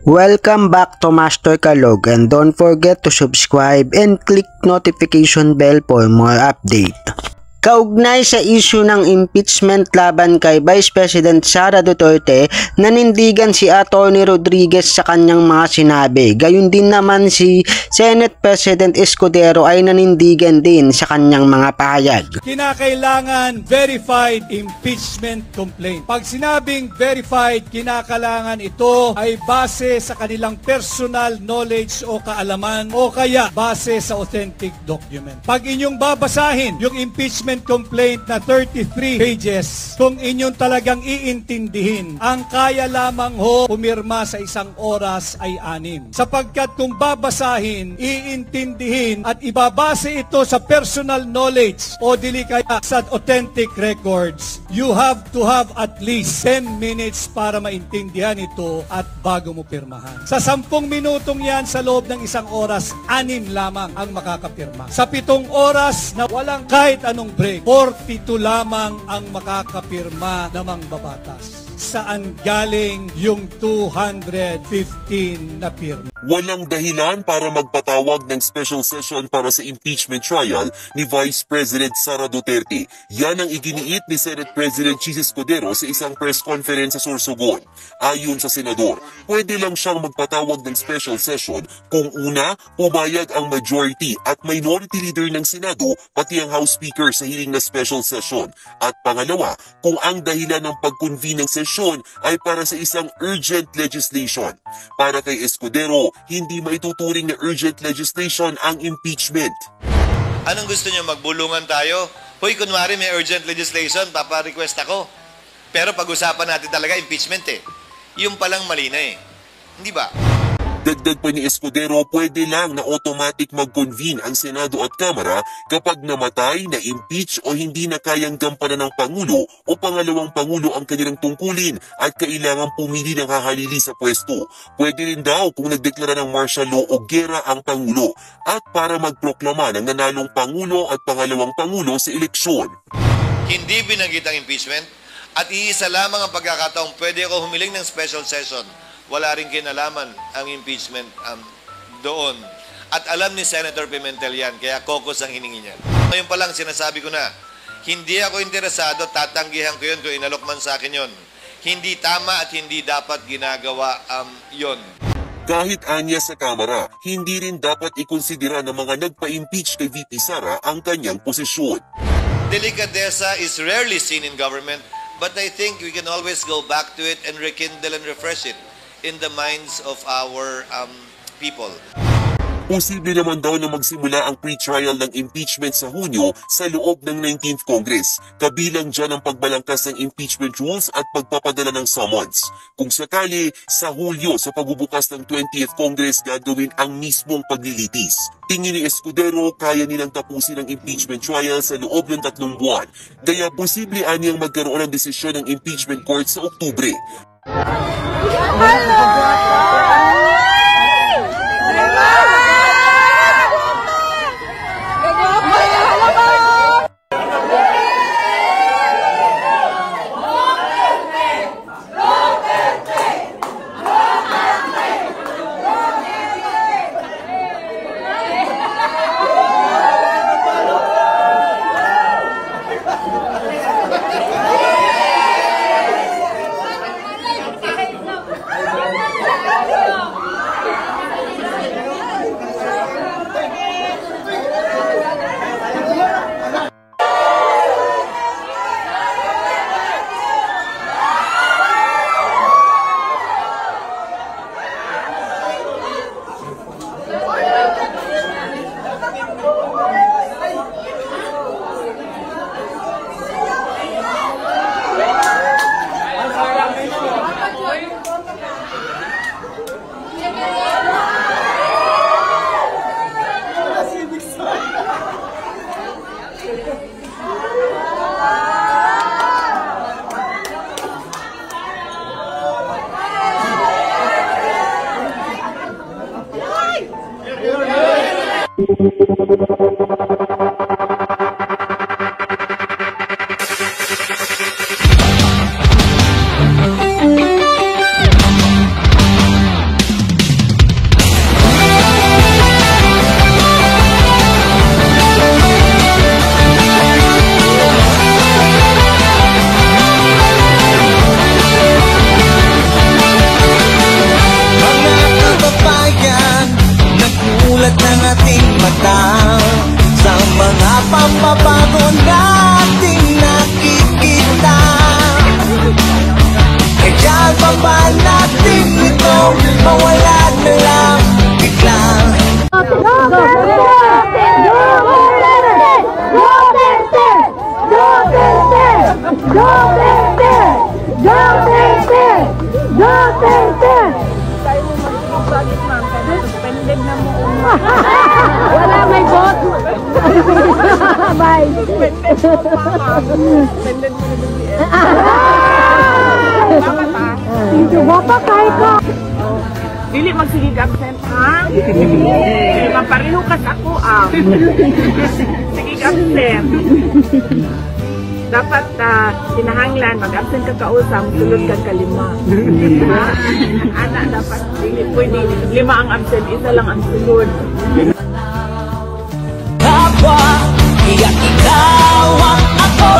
Welcome back to Master Kalog, and don't forget to subscribe and click notification bell for more update. Kaugnay sa issue ng impeachment laban kay Vice President Sara Duterte, nanindigan si Atty. Rodriguez sa kanyang mga sinabi. Gayun din naman si Senate President Escudero ay nanindigan din sa kanyang mga pahayag. Kinakailangan verified impeachment complaint. Pag sinabing verified, kinakailangan ito ay base sa kanilang personal knowledge o kaalaman o kaya base sa authentic document. Pag inyong babasahin yung impeachment complaint na 33 pages, kung inyong talagang iintindihin, ang kaya lamang ho pumirma sa isang oras ay 6. Sapagkat kung babasahin, iintindihin at ibabase ito sa personal knowledge o dili kaya sa authentic records, you have to have at least 10 minutes para maintindihan ito at bago mo pirmahan. Sa 10 minutong yan, sa loob ng isang oras, 6 lamang ang makakapirma. Sa 7 oras na walang kahit anong break, 42 lamang ang makakapirma na mangbabatas. Saan galing yung 215 na pirma? Walang dahilan para magpatawag ng special session para sa impeachment trial ni Vice President Sara Duterte. Yan ang iginiit ni Senate President Chis Escudero sa isang press conference sa Sorsogon. Ayon sa senador, pwede lang siyang magpatawag ng special session kung una, pumayag ang majority at minority leader ng Senado pati ang House Speaker sa hiling na special session. At pangalawa, kung ang dahilan ng pag-convene ng session ay para sa isang urgent legislation. Para kay Escudero, hindi maituturing na urgent legislation ang impeachment. Anong gusto niyo, magbulungan tayo? Hoy, kunwari may urgent legislation, papa-request ako. Pero pag-usapan natin talaga impeachment eh. Yung palang mali na eh. Hindi ba? Dagdag pa ni Escudero, pwede lang na automatic mag-convene ang Senado at Kamara kapag namatay, na-impeach o hindi na kayang gampanan ng Pangulo o pangalawang Pangulo ang kanilang tungkulin at kailangan pumili ng hahalili sa pwesto. Pwede rin daw kung nagdeklara ng martial law o gera ang Pangulo at para magproklama ng nanalong Pangulo at pangalawang Pangulo sa eleksyon. Hindi binanggit ang impeachment at iisa lamang ang pagkakataong pwede ako humiling ng special session. Wala rin kinalaman ang impeachment doon. At alam ni Senator Pimentel yan, kaya caucus ang hiningi niya. Ngayon pa lang sinasabi ko na, hindi ako interesado, tatanggihan ko yun kung inalok man sa akin yun. Hindi tama at hindi dapat ginagawa yun. Kahit anya sa Kamara, hindi rin dapat ikonsidera ng mga nagpa-impeach kay VP Sara ang kanyang posisyon. Delikadesa is rarely seen in government, but I think we can always go back to it and rekindle and refresh it in the minds of our people. Posible naman daw na magsimula ang pre-trial ng impeachment sa Hunyo sa loob ng 19th Congress. Kabilang dyan ang pagbalangkas ng impeachment rules at pagpapadala ng summons. Kung sakali, sa Hulyo sa pagbubukas ng 20th Congress gagawin ang mismong paglilitis. Tingin ni Escudero, kaya nilang tapusin ang impeachment trial sa loob ng 3 buwan. Kaya posible aniyang magkaroon ng desisyon ng impeachment court sa Oktubre. Dependent mo na BBM. Bakit ha? Bata kay ko. Dili magsigig absent ha? Mapareho ka sa ako sigig absent. Dapat sinahanglan, mag-absent ka kausap, tulod kang kalima. Anak, dapat pwede 5 ang absent, 1 lang ang sulod. Kapwa, iyak ikaw ang ako,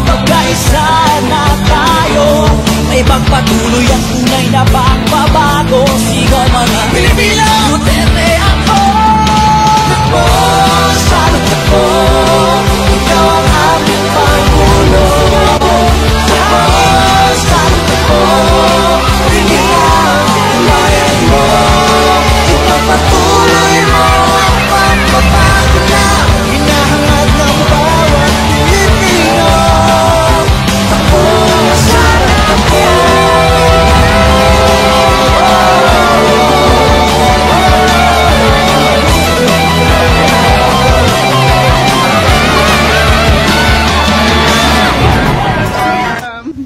pagkaisa na tayo, may pagpatuloy ang tunay na pagbabago. Sigaw mga Pilipino, Duterte ako, ako, salut ako, ikaw ang aming Pangulo. Ako, salut ako, ikaw ang bayan mo, ipagpatuloy mo ang pagbabago na hinahangad ng bawat Pilipino. Ako, salut ako.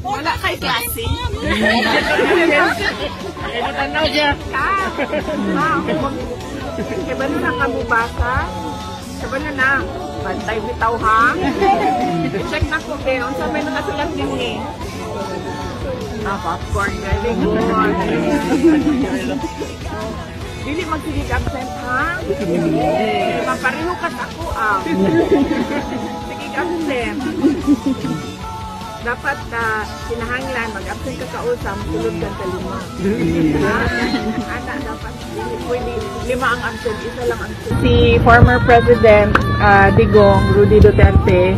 Wala kay klase. Tanaw niya. Kaya ba na nakabubasa? Kaya ba na bantay bitaw ha? Check na ko kayo. Sa may nakasulat din eh. Popcorn. Galing mo. Dili magsigig absent ha? Mapareho ka sa ako sigig absent. Dapat sinahanglan, mag-absent ka kausap, tulod kang kalima. Anak, dapat pwede 5 ang absent, 1 lang ang sulod. Si former President Digong Rudy Duterte,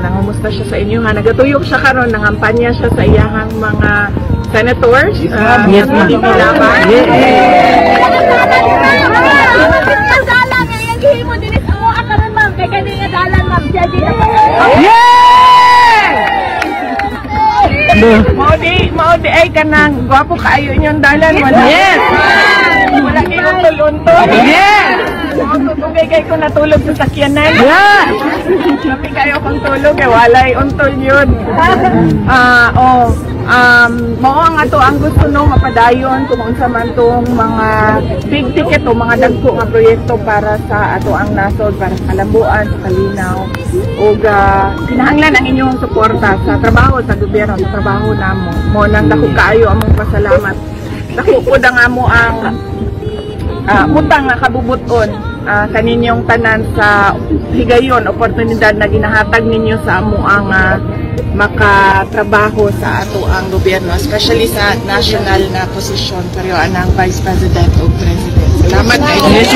nangumusta siya sa inyo ha. Nagatuyok siya karon, nangampanya siya sa iyahang mga senators. Yes, ma'am. Maudi ay kanang gwapo kaayo inyong dalan wala. Yes. Wala kayo untol-untol. Yes. Tugay kayo ko natulog sa sakyanan. Yes. Sabi kayo kung tulog kay walay untol yun. Mao ang ato ang gusto nung mapadayon kung unsa man tong mga big ticket o mga dagko nga proyekto para sa ato ang nasod, para sa kalambuan, sa kalinaw. O kinahanglan ang inyong suporta sa trabaho sa gobyerno, sa trabaho namo. Mo nang dako kaayo among pasalamat. Dako pud ang amo ang utang nga kabubuton kaninyong tanan sa higayon, oportunidad na ginahatag ninyo sa amo ang makatrabaho sa ato ang gobyerno, especially sa national na posisyon pero anang Vice President o President. Salamat kayo. Yes,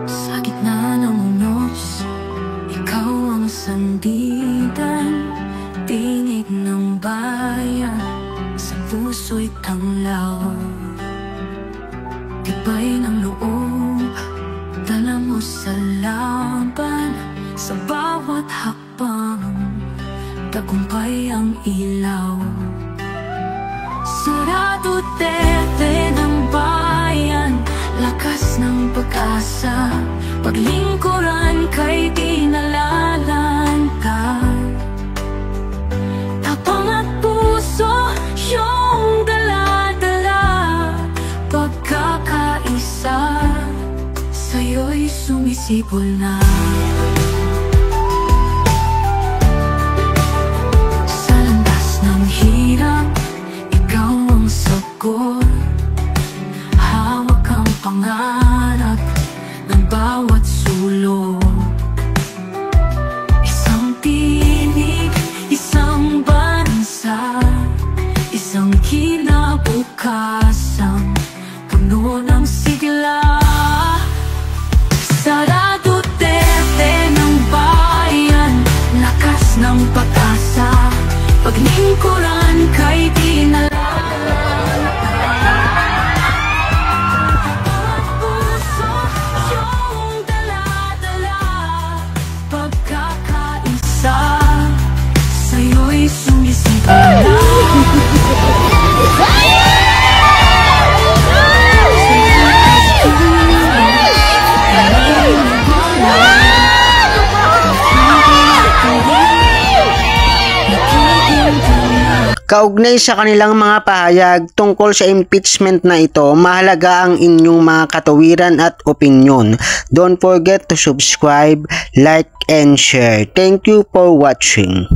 sa gitna ng unos, ikaw ang sandigan, tinig ng bayan, sa puso'y tanglaw. Tibay ng loob, dala mo sa laban, sa bawat hakbang, tagumpay ang ilaw. Sara Duterte ng bayan, lakas ng pag-asa, paglingkuran kay di nalalantad. Tapang at puso yung dala-dala, pagkakaisa sa'yo'y sumisipol na. Sa landas ng hirap, ikaw ang sagot. Hawak ang pangarap ng bawat sulok. Isang tinig, isang bansa, isang kinabukasan puno ng sigla. Sara Duterte ng bayan, lakas ng pag-asa, paglingkuran kay di nalalantad. Bawat puso yung dala-dala, pagkakaisa sa'yo'y sumisipol na. Kaugnay sa kanilang mga pahayag tungkol sa impeachment na ito, mahalaga ang inyong mga katuwiran at opinyon. Don't forget to subscribe, like, and share. Thank you for watching.